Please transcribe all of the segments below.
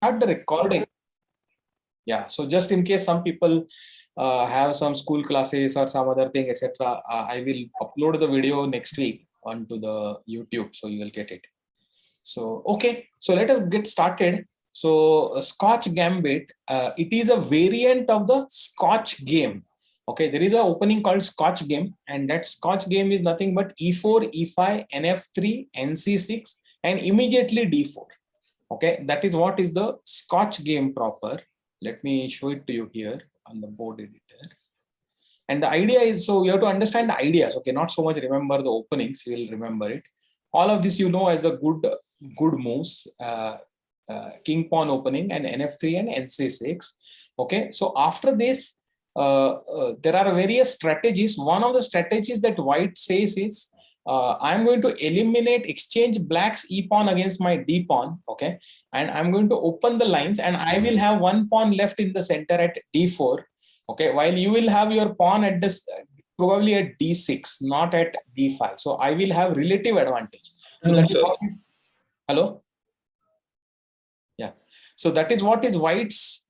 start the recording. Yeah, so just in case some people have some school classes or some other thing, etc., I will upload the video next week onto the YouTube, so you will get it. So, okay, so let us get started. So, Scotch Gambit, it is a variant of the Scotch Game. Okay, there is an opening called Scotch Game, and that Scotch Game is nothing but E4, E5, NF3, NC6, and immediately D4. Okay, that is what is the Scotch Game proper. Let me show it to you here on the board editor. And the idea is, so you have to understand the ideas. Okay, not so much remember the openings, you will remember it. All of this you know as the good moves, king pawn opening and NF3 and NC6. Okay, so after this, there are various strategies. One of the strategies that white says is, I'm going to eliminate, exchange black's e pawn against my d pawn. Okay, and I'm going to open the lines, and I will have one pawn left in the center at d4. Okay, while you will have your pawn at this probably at d6, not at d5. So I will have relative advantage. So that is what, hello. Yeah. So that is what is white's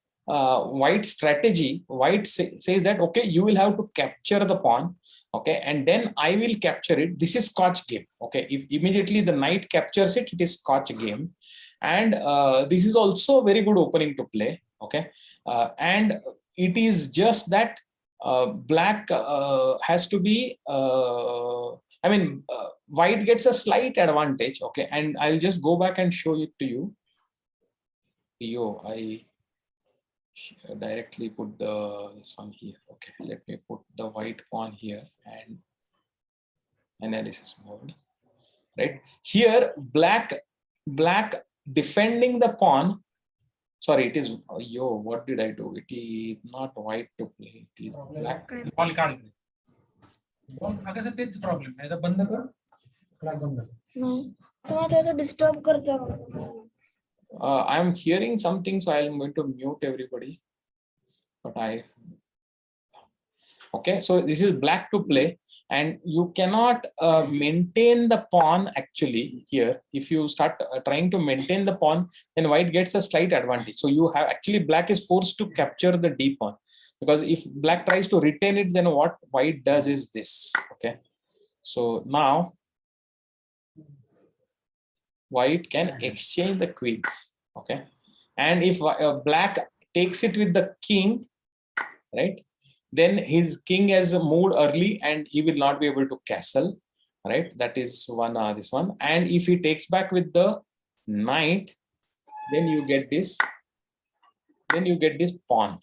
strategy. White says that, okay, you will have to capture the pawn, okay, and then I will capture it. This is Scotch Game. Okay, if immediately the knight captures it, it is Scotch Game, and this is also a very good opening to play. Okay, and it is just that black has to be. White gets a slight advantage. Okay, and I'll just go back and show it to you. I directly put this one here. Okay, let me put the white pawn here and analysis mode. Right here, black defending the pawn. Sorry, it is what did I do? It is not white to play. It is black. I'm hearing something, so I'm going to mute everybody. But okay, so this is black to play, and you cannot maintain the pawn actually here. If you start trying to maintain the pawn, then white gets a slight advantage. So you have actually, black is forced to capture the d pawn, because if black tries to retain it, then what white does is this. Okay, so now white can exchange the queens. Okay, and if black takes it with the king, right, then his king has moved early and he will not be able to castle, right? That is one, this one. And if he takes back with the knight, then you get this. Then you get this pawn.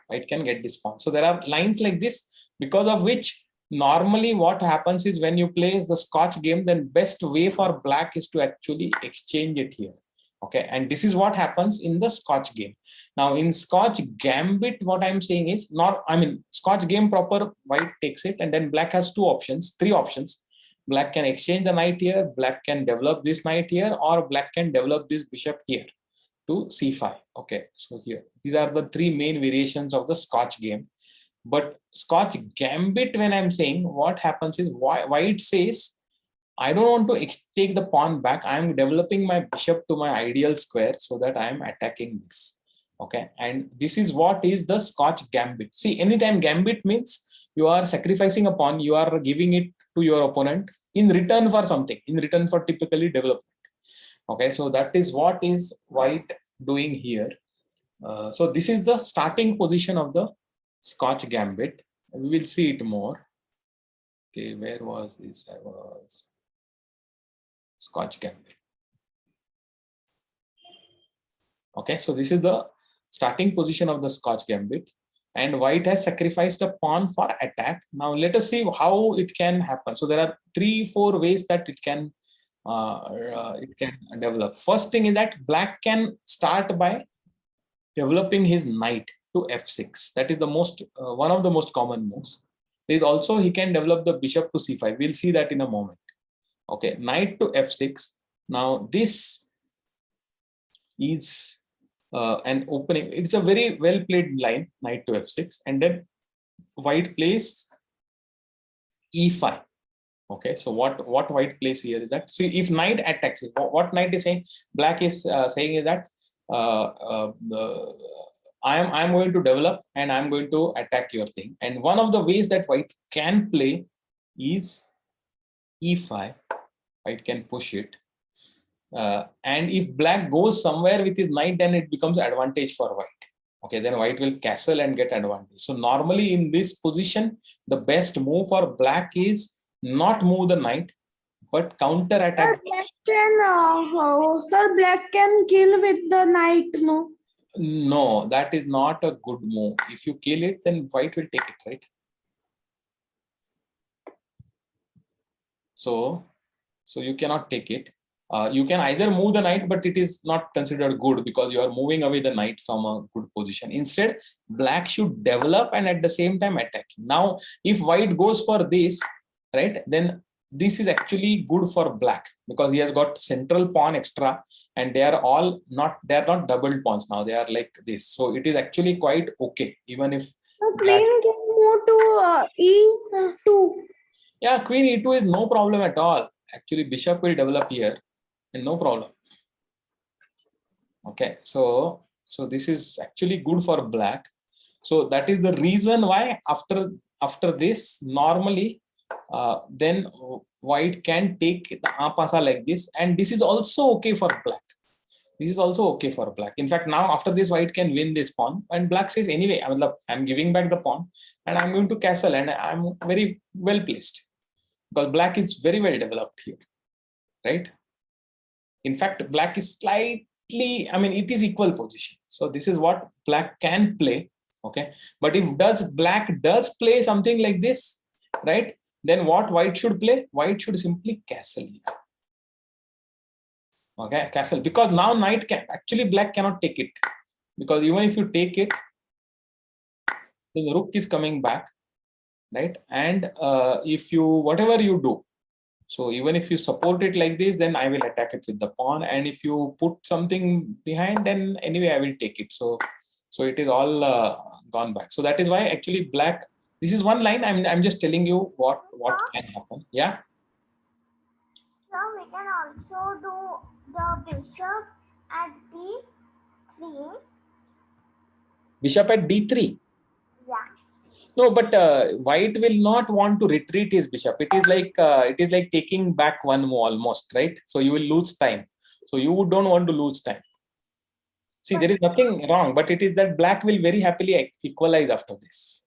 White can get this pawn. So there are lines like this, because of which normally what happens is, when you play the Scotch Game, then best way for black is to actually exchange it here. Okay, and this is what happens in the Scotch Game. Now in Scotch Gambit, what I'm saying is, Scotch Game proper, white takes it, and then black has three options. Black can exchange the knight here, black can develop this knight here, or black can develop this bishop here to c5. Okay, so here, these are the three main variations of the Scotch Game. But Scotch Gambit, when I'm saying, what happens is, white says, I don't want to take the pawn back. I'm developing my bishop to my ideal square so that I'm attacking this. Okay, and this is what is the Scotch Gambit. See, anytime Gambit means you are sacrificing a pawn, you are giving it to your opponent in return for something, in return for typically development. Okay, so that is what is white doing here. So this is the starting position of the Scotch Gambit. We will see it more. Okay, where was this? I was Scotch Gambit. Okay, so this is the starting position of the Scotch Gambit, and white has sacrificed a pawn for attack. Now let us see how it can happen. So there are 3-4 ways that it can develop. First thing is that black can start by developing his knight to f6. That is the most one of the most common moves. There is also, he can develop the bishop to c5. We'll see that in a moment. Okay, knight to f6. Now this is an opening. It's a very well played line, knight to f6, and then white plays e5. Okay, so what white plays here is that, see, if knight attacks, what knight is saying, black is saying is that I'm going to develop and I'm going to attack your thing. And one of the ways that white can play is e5. White can push it. And if black goes somewhere with his knight, then it becomes advantage for white. Okay, then white will castle and get advantage. So normally in this position, the best move for black is not move the knight, but counter attack. Sir, black can kill with the knight, no? No, that is not a good move. If you kill it, then white will take it, right? So you cannot take it. You can either move the knight, but it is not considered good because you are moving away the knight from a good position. Instead, black should develop and at the same time attack. Now, if white goes for this, right, then this is actually good for black because he has got central pawn extra and they are not double pawns now. They are like this. So it is actually quite okay, even if Queen can move to E2. Yeah, queen e2 is no problem at all. Actually, bishop will develop here and no problem. Okay, so this is actually good for black. So that is the reason why after this, normally then white can take the apasa like this, and this is also okay for black. This is also okay for black. In fact, now after this, white can win this pawn, and black says, anyway, I'm giving back the pawn and I'm going to castle, and I'm very well placed because black is very well developed here, right? In fact, black is slightly, it is equal position. So this is what black can play, okay? But if black does play something like this, right? Then what white should play? White should simply castle here. Okay, castle, because now knight can, actually black cannot take it, because even if you take it, then the rook is coming back, right? And if you, whatever you do, so even if you support it like this, then I will attack it with the pawn. And if you put something behind, then anyway, I will take it. So it is all gone back. So that is why actually black, this is one line. I'm just telling you what can happen. Yeah. So we can also do the bishop at D3. Bishop at D3. Yeah. No, but white will not want to retreat his bishop. It is like taking back one move almost, right? So you will lose time. So you don't want to lose time. See, there is nothing wrong, but it is that black will very happily equalize after this,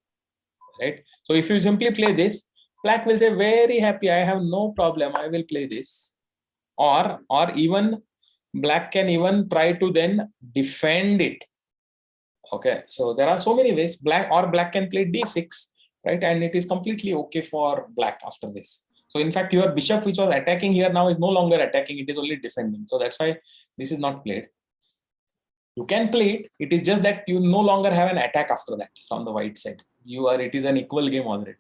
right? So if you simply play this, black will say very happy, I have no problem, I will play this. Or even black can even try to then defend it. Okay, so there are so many ways. Black can play d6, right? And it is completely okay for black after this. So in fact, your bishop, which was attacking here, now is no longer attacking, it is only defending. So that's why this is not played. You can play it. It is just that you no longer have an attack after that from the white side. It is an equal game already.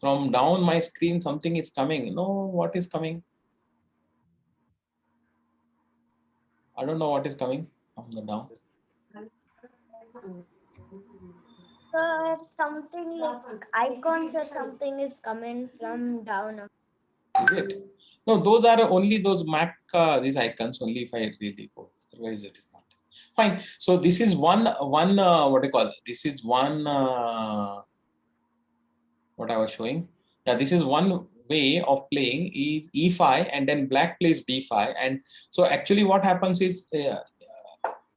From down my screen, something is coming. No, what is coming? I don't know what is coming from the down. Sir, something like icons or something is coming from down. Is it? No, those are only those Mac, these icons only if I really go. Otherwise, it is not. Fine. So this is one what do you call it? This is one what I was showing. Yeah, this is one way of playing is e5 and then black plays d5. And so actually what happens is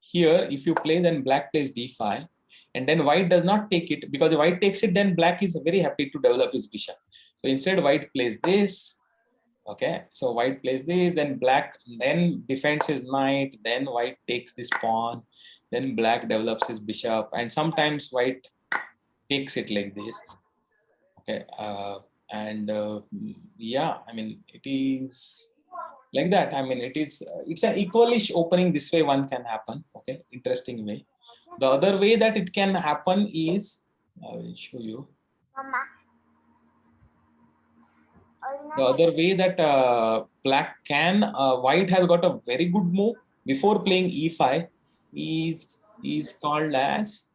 here, if you play, then black plays d5 and then white does not take it, because if white takes it, then black is very happy to develop his bishop. So instead white plays this. Okay, so white plays this, then black then defends his knight, then white takes this pawn, then black develops his bishop, and sometimes white takes it like this. Okay, yeah, it is like that. It's an equalish opening. This way one can happen. Okay, interesting way. The other way that it can happen is, I will show you. Mama. The other way that black can, white has got a very good move before playing e5 is called as,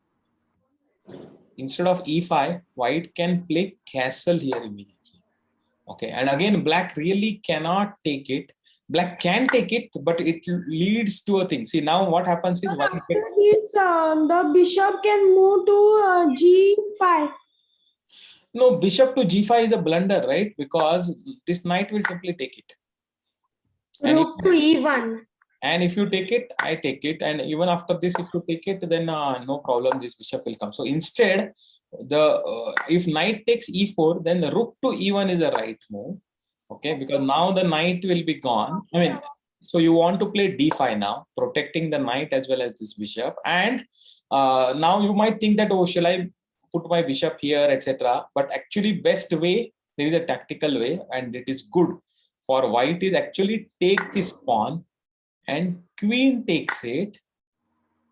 instead of e5, white can play castle here immediately. Okay, and again black really cannot take it. Black can take it, but it leads to a thing. See, now what happens is white After this, the bishop can move to G5. no, bishop to G5 is a blunder, right? Because this knight will simply take it. And Rook to E1. and if you take it, I take it. And even after this, if you take it, then no problem, this bishop will come. So instead, if knight takes E4, then the rook to E1 is the right move. Okay, because now the knight will be gone. I mean, so you want to play D5 now, protecting the knight as well as this bishop. And now you might think that, oh, shall I put my bishop here, etc. But actually, best way, there is a tactical way, and it is good for white is actually take this pawn and queen takes it.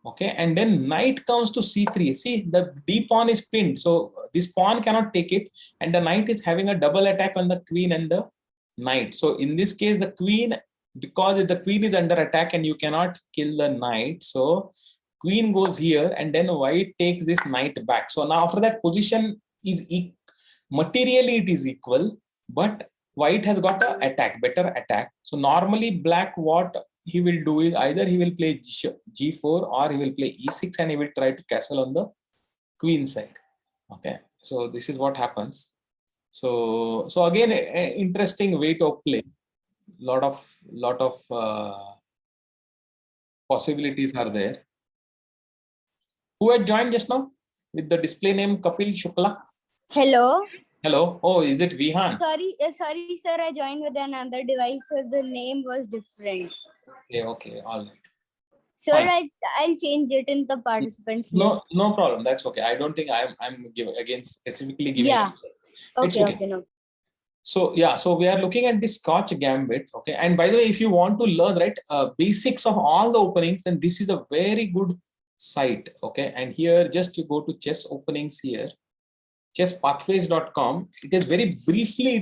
Okay, and then knight comes to C3. See, the D pawn is pinned, so this pawn cannot take it, and the knight is having a double attack on the queen and the knight. So in this case, the queen, because the queen is under attack and you cannot kill the knight, so queen goes here, and then white takes this knight back. So now after that, position is materially it is equal, but white has got a attack, better attack. So normally black, what he will do is either he will play G4 or he will play E6 and he will try to castle on the queen side. Okay, so this is what happens. So again, an interesting way to play. Lot of possibilities are there. Who had joined just now with the display name Kapil Shukla? Hello. Hello. Oh, is it Vihan? Sorry, sir. I joined with another device, so the name was different. Okay, all right. Sir, I'll change it in the participants list. No problem. That's okay. I don't think I'm again specifically giving. Yeah. Okay. Okay. No. So yeah, so we are looking at the Scotch Gambit. Okay, and by the way, if you want to learn basics of all the openings, then this is a very good site. Okay, and here just you go to chess openings here, chesspathways.com. It is very briefly.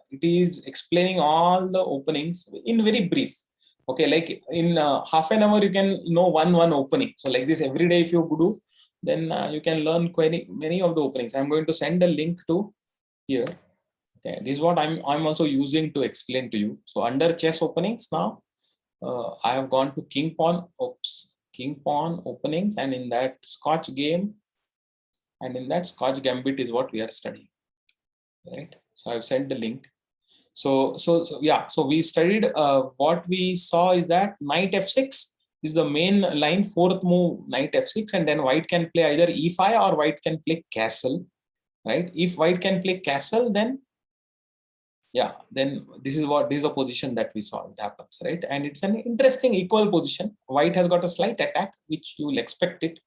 It is explaining all the openings in very brief. Okay, like in half an hour you can know one opening. So like this every day if you do, then you can learn many of the openings. I'm going to send a link to here. Okay, this is what I'm also using to explain to you. So under chess openings now, I have gone to king pawn openings, and in that Scotch game, and in that Scotch Gambit is what we are studying, right? So I've sent the link. So yeah, so we studied what we saw is that knight f6 is the main line, fourth move knight f6, and then white can play either e5 or white can play castle, right? If white can play castle, then yeah, then this is the position that we saw it happens, right? And it's an interesting equal position. White has got a slight attack, which you will expect it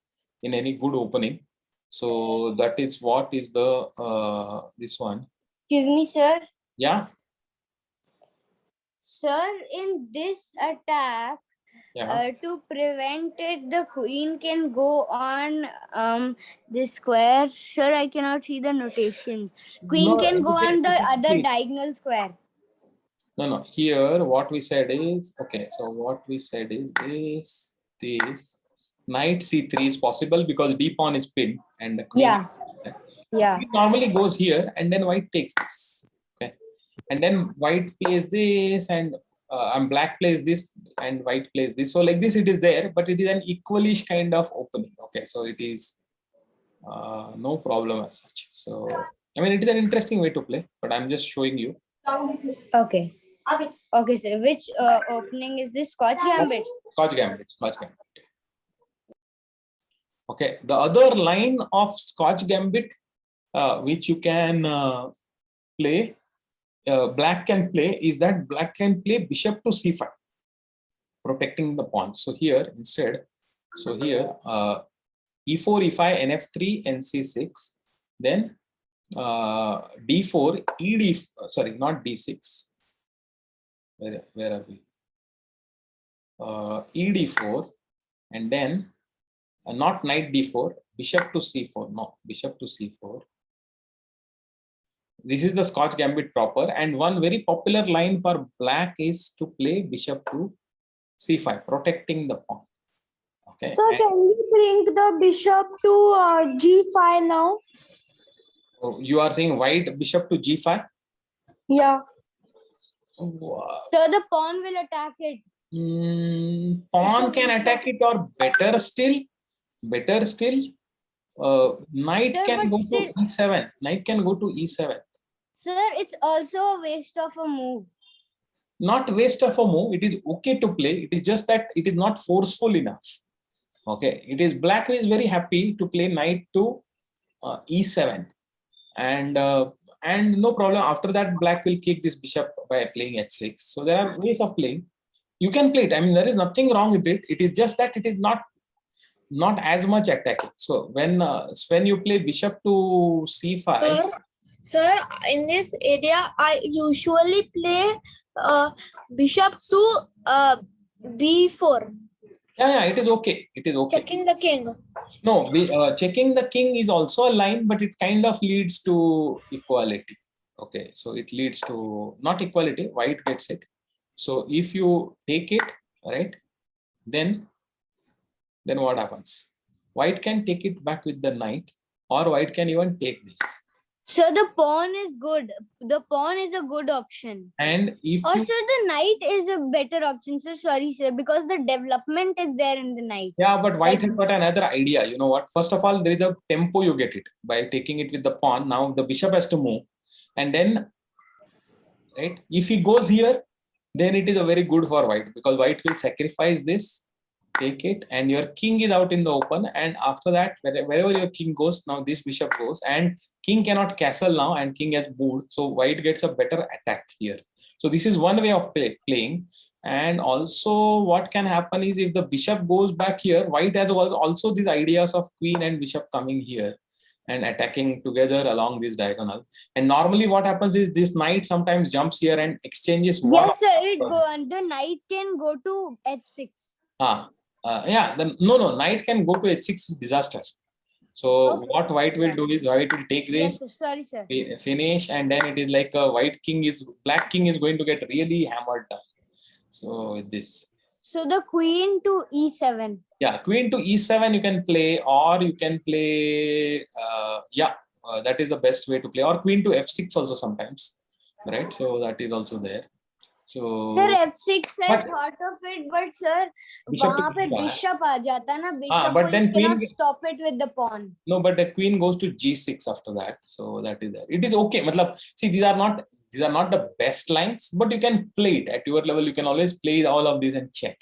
in any good opening. So that is what is the this one. Excuse me, sir. Yeah. Sir, in this attack, to prevent it, the queen can go on this square. Sir, I cannot see the notations. Queen can go on the other diagonal square. No. Here, what we said is, okay, so what we said is this knight c3 is possible because d pawn is pinned and the queen. Yeah. It normally goes here and then white takes this. Okay. And then white plays this and black plays this and white plays this. So like this it is there, but it is an equalish kind of opening. Okay, so it is no problem as such. So I mean it is an interesting way to play, but I'm just showing you. Okay, sir. Which opening is this? Scotch Gambit? Scotch Gambit. Okay, the other line of Scotch Gambit which you can play, black can play, is that black can play bishop to c5, protecting the pawn. So here instead, e4, e5, nf3, nc6, then d4, ed, sorry, not d6. Where are we? ed4, and then not knight d4, bishop to c4. No, bishop to c4. This is the Scotch Gambit proper, and one very popular line for black is to play bishop to c5, protecting the pawn. Okay. So can we bring the bishop to G5 now? You are saying white bishop to G5? Yeah. So the pawn will attack it. Pawn can attack it, or better still, knight Sir, can but go still, to e7. Knight can go to e7. sir, it's also a waste of a move. Not waste of a move. It is okay to play. It is just that it is not forceful enough. Okay, it is black is very happy to play knight to e7, and no problem. After that, black will kick this bishop by playing h6. So there are ways of playing. You can play it. I mean, there is nothing wrong with it. It is just that it is not as much attacking. So when you play bishop to c5, Sir, in this area, I usually play bishop to b4. yeah, it is okay. It is okay. Checking the king. No, checking the king is also a line, but it kind of leads to equality. Okay, so it leads to not equality. White gets it. So if you take it, right, then what happens? White can take it back with the knight, or white can even take this. So the pawn is good. The pawn is a good option. And if Or you, sir, the knight is a better option, sir. Sorry, sir, because the development is there in the knight. yeah, but white has got another idea. You know what? First of all, there is a tempo you get it by taking it with the pawn. Now the bishop has to move, and then, right, if he goes here, then it is a very good for white, because white will sacrifice this, take it, and your king is out in the open. And after that, wherever your king goes, now this bishop goes, and king cannot castle now, and king has moved. So white gets a better attack here. So this is one way of playing. And also what can happen is, if the bishop goes back here, white has also these ideas of queen and bishop coming here and attacking together along this diagonal. And normally what happens is, this knight sometimes jumps here and exchanges one. Yes, sir. It go and the knight can go to h6. Yeah, no, knight can go to h6 is disaster. So Okay. what white will do is, white will take this, Yes, sir. Sorry, sir. finish, and then it is like a black king is going to get really hammered down. So with this. So the queen to e7. Yeah, queen to e7 you can play, or you can play, that is the best way to play, or queen to f6 also sometimes, right? So that is also there. So Sir, f6 I but- thought of it, but sir, Bishop to वहाँ पे b5. bishop आ जाता है ना, bishop but को then you cannot queen- stop it with the pawn. No, but the queen goes to g6 after that. So that is there. It is okay. Matlab, see, these are not the best lines, but you can play it at your level. You can always play all of these and check.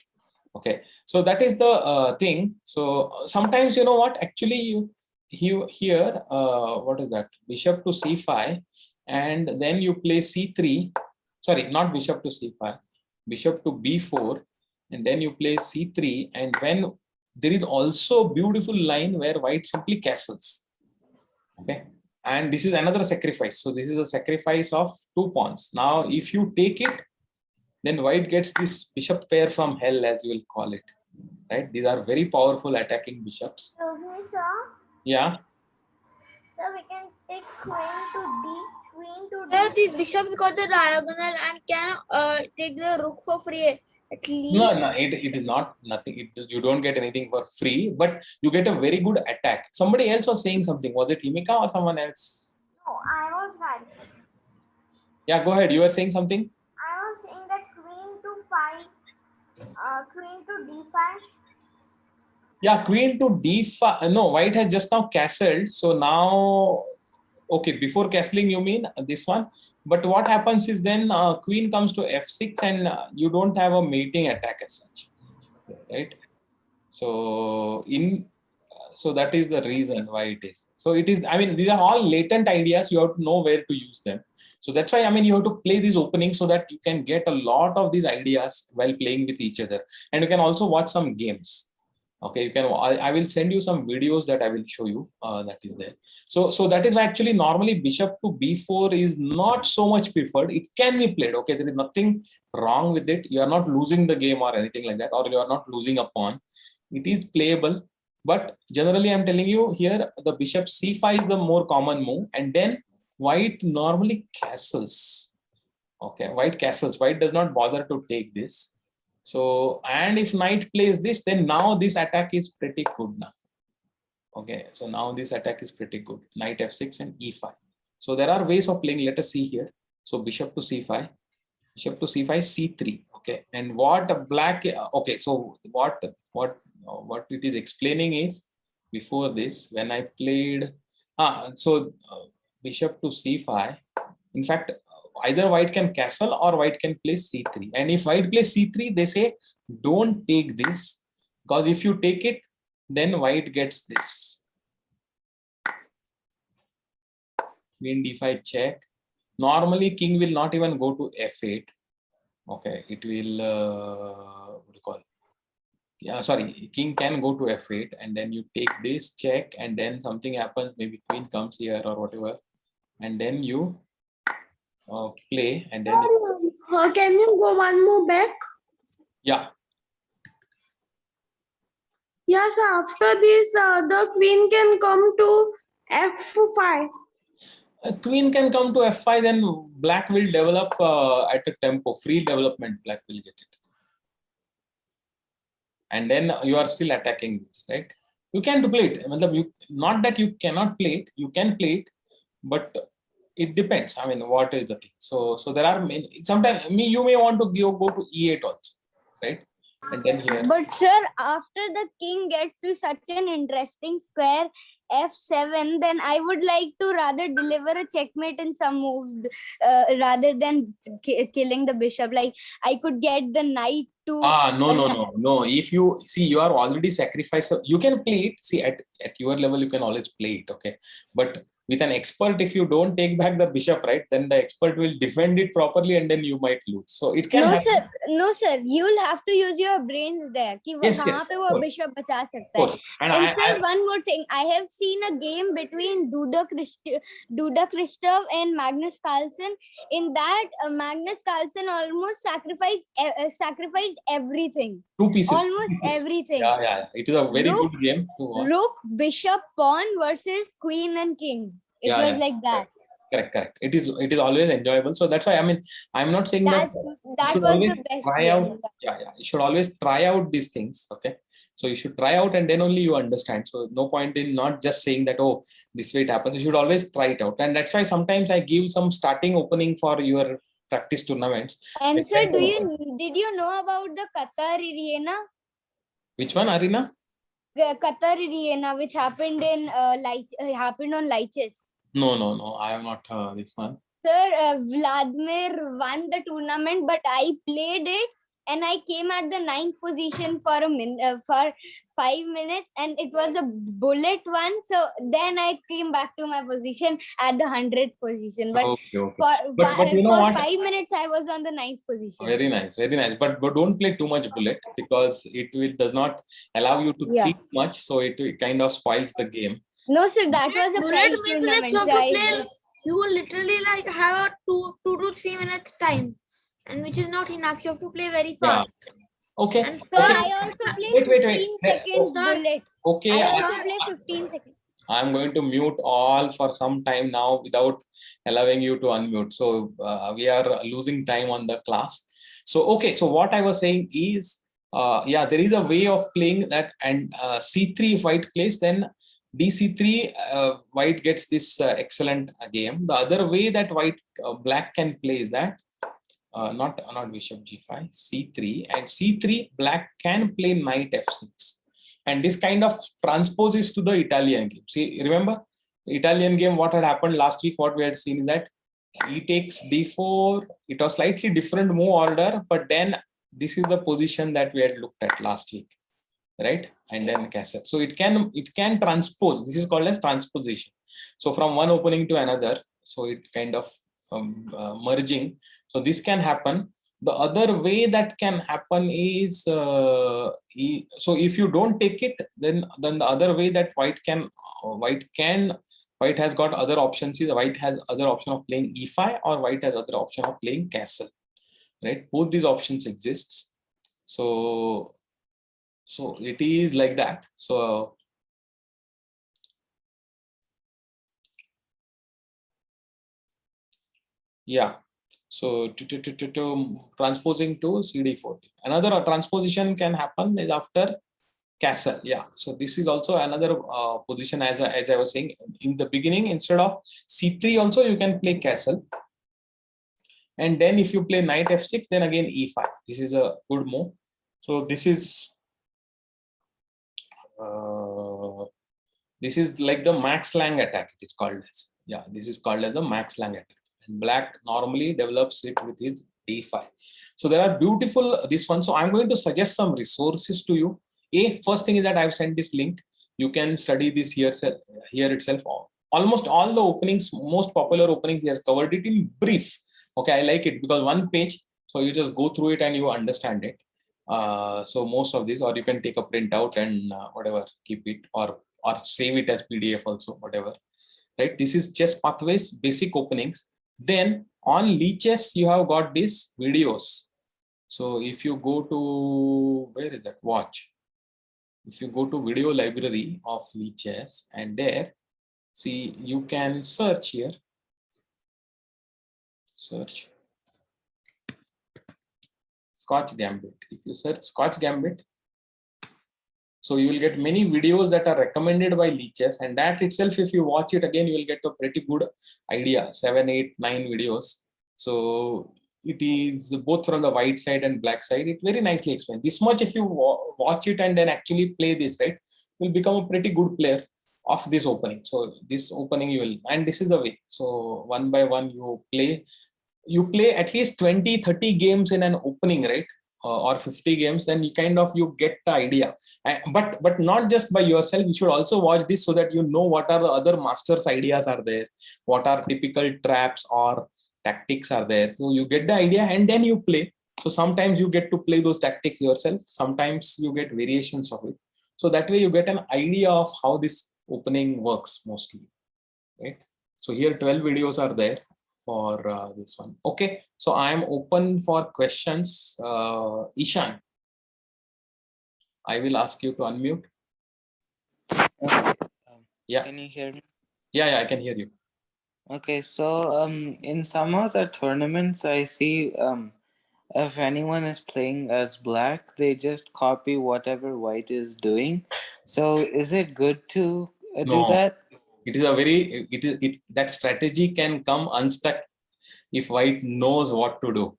Okay. So that is the thing. So sometimes, you know what, actually here, what is that? Bishop to c5, and then you play c3. Sorry, not bishop to c5, bishop to b4, and then you play c3. And when there is also a beautiful line where white simply castles. Okay, and this is another sacrifice. So this is a sacrifice of 2 pawns. Now, if you take it, then white gets this bishop pair from hell, as you will call it. Right? These are very powerful attacking bishops. So, sir, Yeah. so we can take queen to d. Sir, the bishop's got the diagonal and can take the rook for free. At least. No, it is not nothing. You don't get anything for free, but you get a very good attack. Somebody else was saying something. Was it Himika or someone else? No, I was right. Yeah, go ahead. You were saying something? I was saying that queen to d5. Yeah, queen to d5. No, white has just now castled. So now, okay, before castling, you mean this one? But what happens is, then queen comes to f6, and you don't have a mating attack as such, right? So so that is the reason why it is. So it is, I mean, these are all latent ideas. You have to know where to use them. So that's why, I mean, you have to play these openings so that you can get a lot of these ideas while playing with each other. And you can also watch some games. Okay, you can. I will send you some videos that I will show you. That is there. So that is why actually normally bishop to b4 is not so much preferred. It can be played. Okay, there is nothing wrong with it. You are not losing the game or anything like that, or you are not losing a pawn. It is playable, but generally I'm telling you here, the bishop c5 is the more common move, and then white normally castles. Okay, white castles. White does not bother to take this. So, and if knight plays this, then now this attack is pretty good now. Okay, so now this attack is pretty good. Knight f6 and e5. So there are ways of playing. Let us see here. So bishop to c5, bishop to c5, c3. Okay, and what black? Okay, so what it is explaining is, before this, when I played, bishop to c5. In fact, either white can castle or white can play c3. And if white plays c3, they say don't take this, because if you take it, then white gets this. Queen d5 check. Normally, king will not even go to f8. Okay, it will, what do you call? Yeah, sorry, king can go to f8, and then you take this check, and then something happens, maybe queen comes here or whatever, and then you play, and then Can you go one more back? yeah. Yes, after this, the queen can come to f5. Queen can come to f5, then black will develop at a tempo, free development, black will get it. And then you are still attacking this, right? You can play it. Not that you cannot play it, you can play it, but it depends. I mean, what is the thing? So there are many, sometimes you may want to go to e8 also, right? And then here. But sir, after the king gets to such an interesting square f7, then I would like to rather deliver a checkmate in some move rather than killing the bishop. Like I could get the knight to. No. If you see, you are already sacrificed. You can play it. See, at your level, you can always play it. Okay, but with an expert, if you don't take back the bishop, right, then the expert will defend it properly, and then you might lose. So it can happen. No sir, you'll have to use your brains there. Yes, पे वो bishop बचा सकता है. And sir, one more thing, I have seen a game between Duda Christoph and Magnus Carlsen. In that, Magnus Carlsen almost sacrificed everything. 2 pieces. Almost everything. Yeah. It is a very good game to watch. Rook, bishop, pawn versus queen and king. It was like that. Correct. It is always enjoyable. So that's why, I mean, I'm not saying that was the best try out. Yeah. You should always try out these things. Okay. So you should try out, and then only you understand. So no point in not just saying that, oh, this way it happens. You should always try it out. And that's why sometimes I give some starting opening for your practice tournaments. And sir, did you know about the Qatar arena? Which one arena? The Qatar arena, which happened in happened on Lichess. No, I have not heard this one. Sir, Vladimir won the tournament, but I played it and I came at the 9th position for for 5 minutes, and it was a bullet one. So then I came back to my position at the 100th position. But but you know for what? 5 minutes I was on the 9th position. Very nice. But don't play too much bullet, because it does not allow you to think much. So it kind of spoils the game. No, sir, that was a prize tournament. You will literally like have a 2 to 3 minutes time, and which is not enough. You have to play very fast. Yeah. Okay. And sir, I also play 15 seconds bullet. Okay. I also play 15 seconds. I'm going to mute all for some time now without allowing you to unmute. So we are losing time on the class. So okay. So what I was saying is, there is a way of playing that, and c3 if white plays, then dc3 white gets this excellent game. The other way that black can play is that not bishop g5, c3, and c3 black can play knight f6, and this kind of transposes to the Italian game. See, remember the Italian game, what had happened last week, what we had seen is that e takes d4. It was slightly different move order, but then this is the position that we had looked at last week, right? And then castle. So it can transpose. This is called as transposition. So from one opening to another, so it kind of merging. So this can happen. The other way that can happen is, so if you don't take it, then the other way that white has got other options is white has other option of playing e5, or white has other option of playing castle, right? Both these options exist. So it is like that. So yeah. So transposing to CD40. Another transposition can happen is after castle. Yeah. So this is also another position, as I was saying in the beginning. Instead of C3 also you can play castle. And then if you play knight f6, then again e5. This is a good move. So this is like the max lang attack. It is called as, yeah, this is called as the max lang attack. And black normally develops it with his d5. So there are beautiful this one. So I'm going to suggest some resources to you. First thing is that I've sent this link. You can study this here itself. Almost all the openings, most popular openings, he has covered it in brief. Okay, I like it because one page, so you just go through it and you understand it. So most of this, or you can take a printout and whatever, keep it, or save it as PDF also, whatever. Right? This is chess pathways, basic openings. Then on leeches, you have got these videos. So if you go to, where is that? Watch. If you go to video library of leeches, and there, see, you can search here. Search Scotch Gambit. If you search Scotch Gambit, so you will get many videos that are recommended by leeches, and that itself, if you watch it again, you will get a pretty good idea. 7, 8, 9 videos. So it is both from the white side and black side. It very nicely explained. This much, if you watch it and then actually play this, right, you will become a pretty good player of this opening. So this opening you will, and this is the way. So one by one you play at least 20, 30 games in an opening, right? Or 50 games, then you get the idea. But not just by yourself, you should also watch this so that you know what are the other masters' ideas are there, what are typical traps or tactics are there. So you get the idea and then you play. So sometimes you get to play those tactics yourself. Sometimes you get variations of it. So that way you get an idea of how this opening works mostly, right? So here 12 videos are there for this one. Okay, so I am open for questions. Ishan, I will ask you to unmute. Okay. Yeah. Can you hear me? Yeah, I can hear you. Okay, so in some of the tournaments, I see if anyone is playing as black, they just copy whatever white is doing. So is it good to do No, that? it is that strategy can come unstuck if white knows what to do.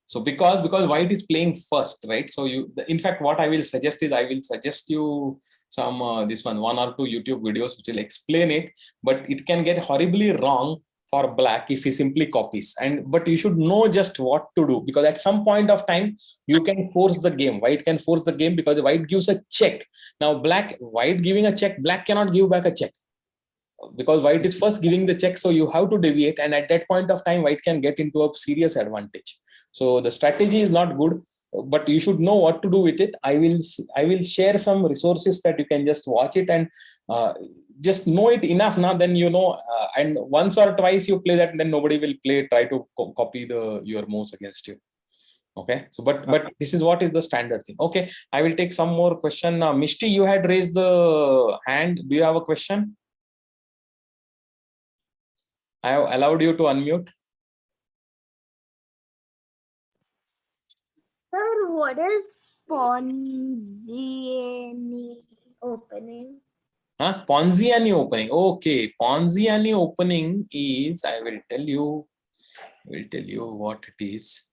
So because white is playing first, right? So in fact, what I will suggest is I will suggest you some one or two YouTube videos which will explain it, but it can get horribly wrong for black if he simply copies. But you should know just what to do, because at some point of time you can force the game. White can force the game because white gives a check. Now white giving a check, black cannot give back a check, because white is first giving the check. So you have to deviate, and at that point of time white can get into a serious advantage. So the strategy is not good, but you should know what to do with it. I will share some resources that you can just watch it and just know it enough now, then and once or twice you play that, then nobody will try to copy your moves against you. Okay, so but this is what is the standard thing. Okay, I will take some more question now. Mishti, you had raised the hand. Do you have a question? I have allowed you to unmute. Sir, what is Ponziani opening? Ponziani opening. Okay, Ponziani opening is, I will tell you what it is.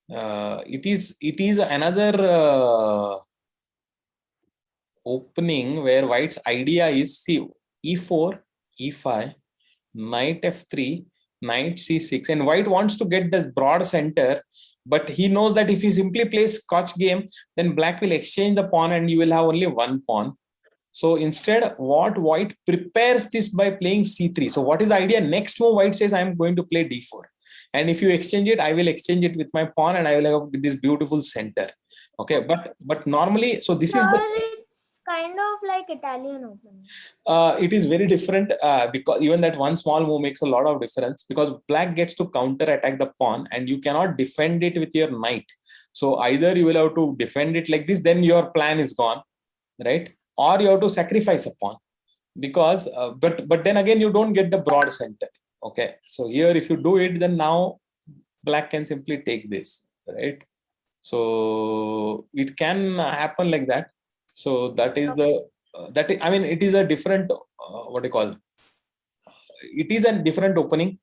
It is another opening where white's idea is, see, e4, e5, knight f3, knight c6, and white wants to get the broad center, but he knows that if he simply plays Scotch game, then black will exchange the pawn and you will have only one pawn. So instead, what white prepares this by playing c3. So what is the idea? Next move, white says, I am going to play d4. And if you exchange it, I will exchange it with my pawn and I will have this beautiful center. Okay, but normally, so this is the... It's kind of like Italian opening. It is very different because even that one small move makes a lot of difference, because black gets to counter attack the pawn and you cannot defend it with your knight. So either you will have to defend it like this, then your plan is gone, right? Or you have to sacrifice a pawn, because but then again you don't get the broad center. Okay, so here if you do it, then now black can simply take this, right? So it can happen like that. So that is the I mean, it is a different what do you call, it is a different opening.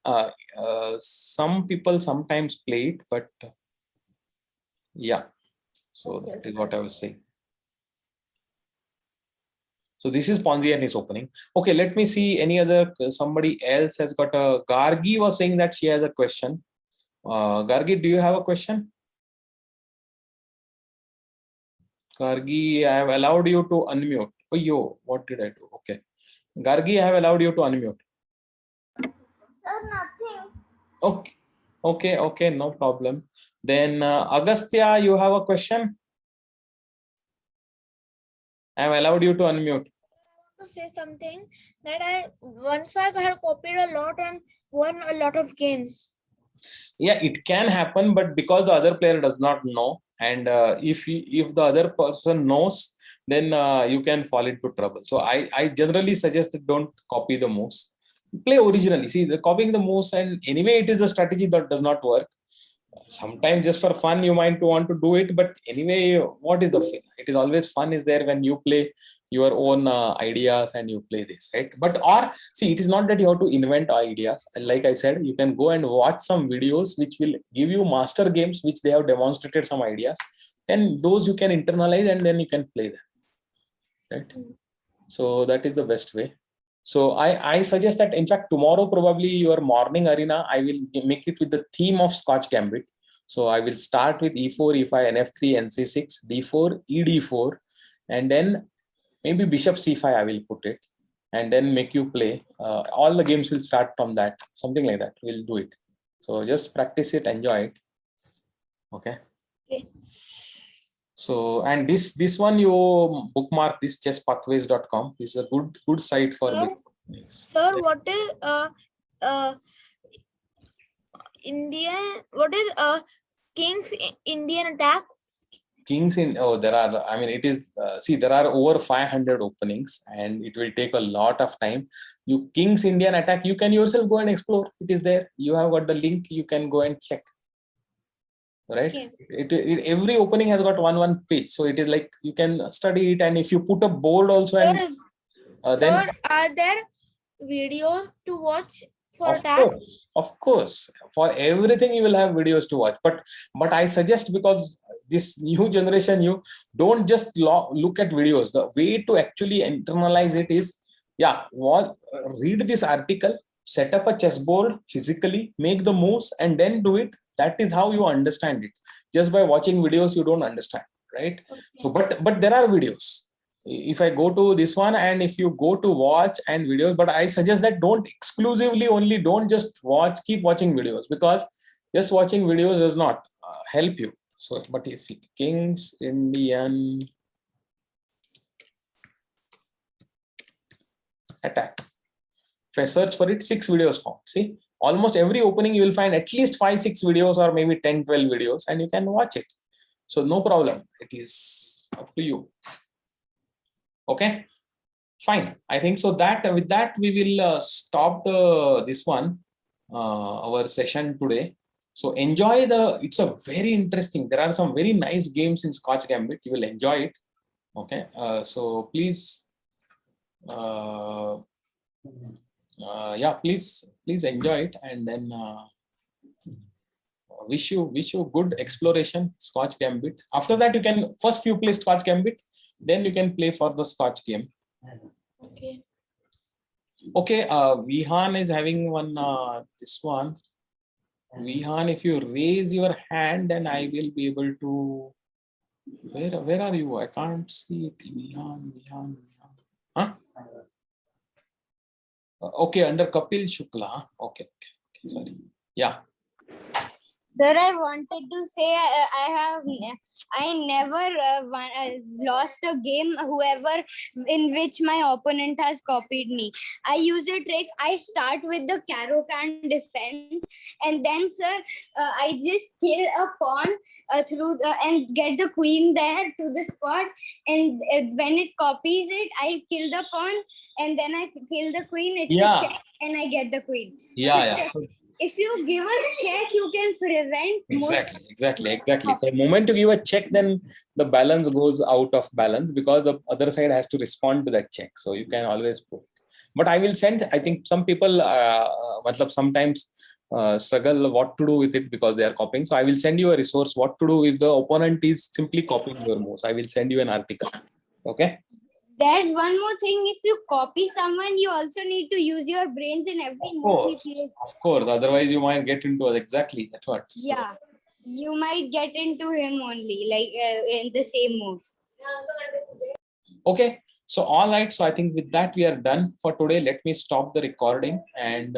Some people sometimes play it, but yeah. So that is what I was saying. So this is Ponzi and his opening. Okay, let me see any other. Somebody else has got a. Gargi was saying that she has a question. Gargi, do you have a question? Gargi, I have allowed you to unmute. Oh, yo, what did I do? Okay. Gargi, I have allowed you to unmute. Sir, nothing. Okay. Okay, no problem. Then Agastya, you have a question? I have allowed you to unmute. To say something that I had copied a lot and won a lot of games. Yeah, it can happen, but because the other player does not know, and if the other person knows, then you can fall into trouble. So I generally suggest that don't copy the moves. Play originally. See, the copying the moves, and anyway, it is a strategy that does not work. Sometimes just for fun you might want to do it, but anyway, what is the fun? It is always fun is there when you play your own ideas and you play this, right? But or see, it is not that you have to invent ideas. Like I said, you can go and watch some videos which will give you master games which they have demonstrated some ideas, and those you can internalize and then you can play them, right? So that is the best way. So I suggest that, in fact, tomorrow probably your morning arena, I will make it with the theme of Scotch Gambit. So I will start with E4, E5, NF3, NC6, D4, ED4, and then maybe Bishop C5 I will put it, and then make you play. All the games will start from that, something like that. We'll do it. So just practice it, enjoy it. Okay. Okay. So, and this one you bookmark this chesspathways.com. This is a good site for Sir, what is King's Indian attack? Kings in there are, I mean, it is see, there are over 500 openings and it will take a lot of time. You King's Indian attack, you can yourself go and explore. It is there. You have got the link, you can go and check. Right. Okay. Every opening has got one page, so it is like you can study it, and if you put a board also, and then are there videos to watch for that? Of course, for everything you will have videos to watch, but I suggest, because this new generation, you don't just look at videos. The way to actually internalize it is, read this article, set up a chessboard physically, make the moves, and then do it. That is how you understand it. Just by watching videos, you don't understand, right? Okay. So, but there are videos. If I go to this one, and if you go to watch and videos, but I suggest that don't exclusively only, don't just watch, keep watching videos, because just watching videos does not help you. So, but if King's Indian attack, if I search for it, 6 videos found. See, almost every opening you will find at least 5-6 videos, or maybe 10-12 videos, and you can watch it. So no problem. It is up to you. Okay, fine. I think so that with that we will stop this one, our session today. So enjoy it's a very interesting, there are some very nice games in Scotch Gambit. You will enjoy it. Okay, so please, please enjoy it, and then wish you good exploration, Scotch Gambit. After that, you can first you play Scotch Gambit, then you can play for the Scotch game. Okay, Vihan is having one, this one. Vihan, if you raise your hand, then I will be able to, where are you? I can't see it. Vihan. Huh? Okay, under Kapil Shukla. Okay, sorry. Yeah. Sir, I wanted to say I never lost a game in which my opponent has copied me. I use a trick. I start with the Caro-Can defense, and then, sir, I just kill a pawn and get the queen there to the spot, and when it copies it, I kill the pawn, and then I kill the queen. It's a check, and I get the queen. If you give a check, you can prevent exactly. The moment you give a check, then the balance goes out of balance, because the other side has to respond to that check. So you can always put. But I will send. I think some people, sometimes struggle what to do with it because they are copying. So I will send you a resource what to do if the opponent is simply copying your moves. I will send you an article. Okay. There's one more thing. If you copy someone, you also need to use your brains in every move he plays. Of course. Otherwise, you might get into it. Exactly. That's what. So. Yeah. You might get into him only, like in the same moves. Okay. So, all right. So, I think with that, we are done for today. Let me stop the recording and